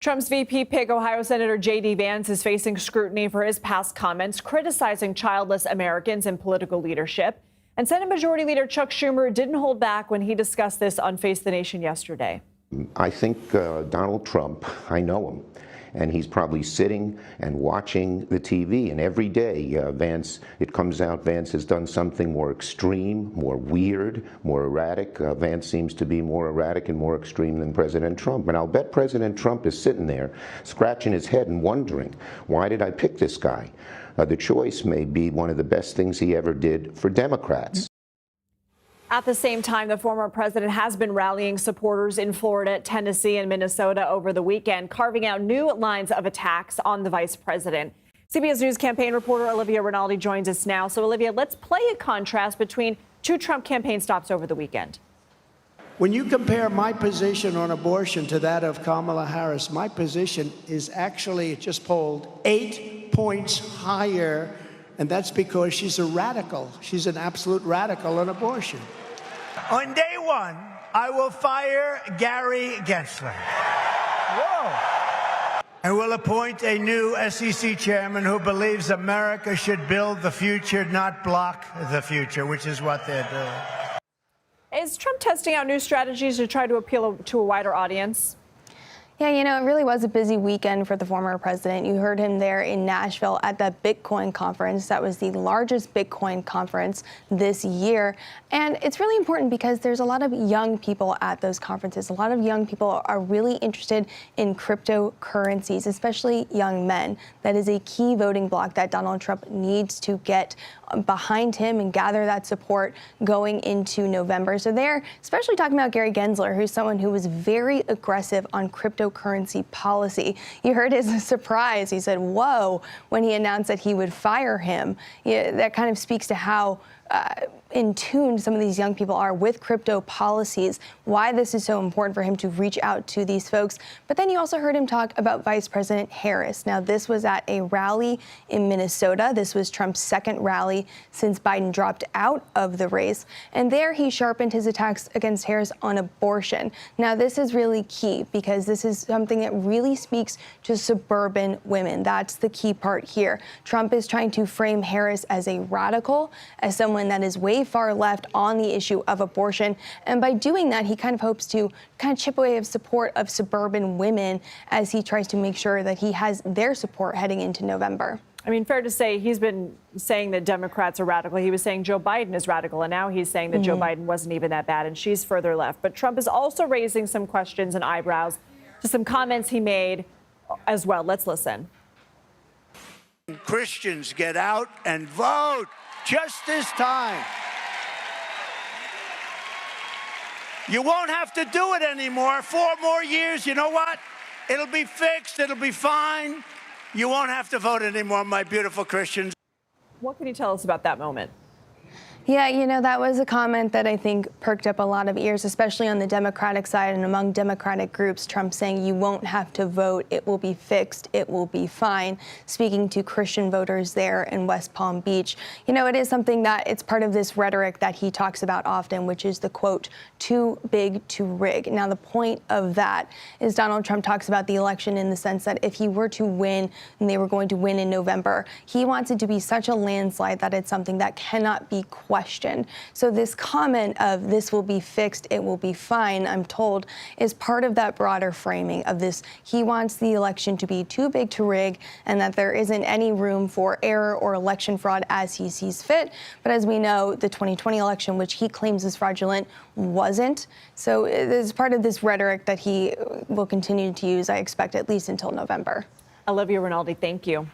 Trump's VP pick, Ohio Senator J.D. Vance, is facing scrutiny for his past comments criticizing childless Americans in political leadership. And Senate Majority Leader Chuck Schumer didn't hold back when he discussed this on Face the Nation yesterday. I think Donald Trump, I know him, and he's probably sitting and watching the TV, and every day it comes out Vance has done something more extreme, more weird, more erratic. Vance seems to be more erratic and more extreme than President Trump. And I'll bet President Trump is sitting there scratching his head and wondering, why did I pick this guy? The choice may be one of the best things he ever did for Democrats. At the same time, the former president has been rallying supporters in Florida, Tennessee, and Minnesota over the weekend, carving out new lines of attacks on the vice president. CBS News campaign reporter Olivia Rinaldi joins us now. So, Olivia, let's play a contrast between two Trump campaign stops over the weekend. When you compare my position on abortion to that of Kamala Harris, my position is actually, it just polled, 8 points higher. And that's because she's a radical. She's an absolute radical on abortion. On day one, I will fire Gary Gensler. Whoa. And will appoint a new SEC chairman who believes America should build the future, not block the future, which is what they're doing. Is Trump testing out new strategies to try to appeal to a wider audience? Yeah, it really was a busy weekend for the former president. You heard him there in Nashville at the Bitcoin conference. That was the largest Bitcoin conference this year. And it's really important because there's a lot of young people at those conferences. A lot of young people are really interested in cryptocurrencies, especially young men. That is a key voting bloc that Donald Trump needs to get behind him and gather that support going into November. So they're especially talking about Gary Gensler, who's someone who was very aggressive on cryptocurrency policy. You heard his surprise. He said, whoa, when he announced that he would fire him. Yeah, that kind of speaks to how in tune some of these young people are with crypto policies, why this is so important for him to reach out to these folks. But then you also heard him talk about Vice President Harris. Now, this was at a rally in Minnesota. This was Trump's second rally since Biden dropped out of the race. And there he sharpened his attacks against Harris on abortion. Now, this is really key because this is something that really speaks to suburban women. That's the key part here. Trump is trying to frame Harris as a radical, as someone that is way far left on the issue of abortion. And by doing that, he kind of hopes to chip away of support of suburban women as he tries to make sure that he has their support heading into November. I mean, fair to say he's been saying that Democrats are radical. He was saying Joe Biden is radical, and now he's saying that Joe Biden wasn't even that bad, and she's further left. But Trump is also raising some questions and eyebrows to some comments he made as well. Let's listen. Christians, get out and vote. Just this time. You won't have to do it anymore. 4 more years, you know what? It'll be fixed. It'll be fine. You won't have to vote anymore, my beautiful Christians. What can you tell us about that moment? Yeah, that was a comment that I think perked up a lot of ears, especially on the Democratic side and among Democratic groups. Trump saying you won't have to vote. It will be fixed. It will be fine. Speaking to Christian voters there in West Palm Beach. It is something that it's part of this rhetoric that he talks about often, which is the quote, too big to rig. Now, the point of that is Donald Trump talks about the election in the sense that if he were to win and they were going to win in November, he wants it to be such a landslide that it's something that cannot be questioned. So this comment of this will be fixed, it will be fine, I'm told, is part of that broader framing of this. He wants the election to be too big to rig and that there isn't any room for error or election fraud as he sees fit. But as we know, the 2020 election, which he claims is fraudulent, wasn't. So it is part of this rhetoric that he will continue to use, I expect, at least until November. Olivia Rinaldi, thank you.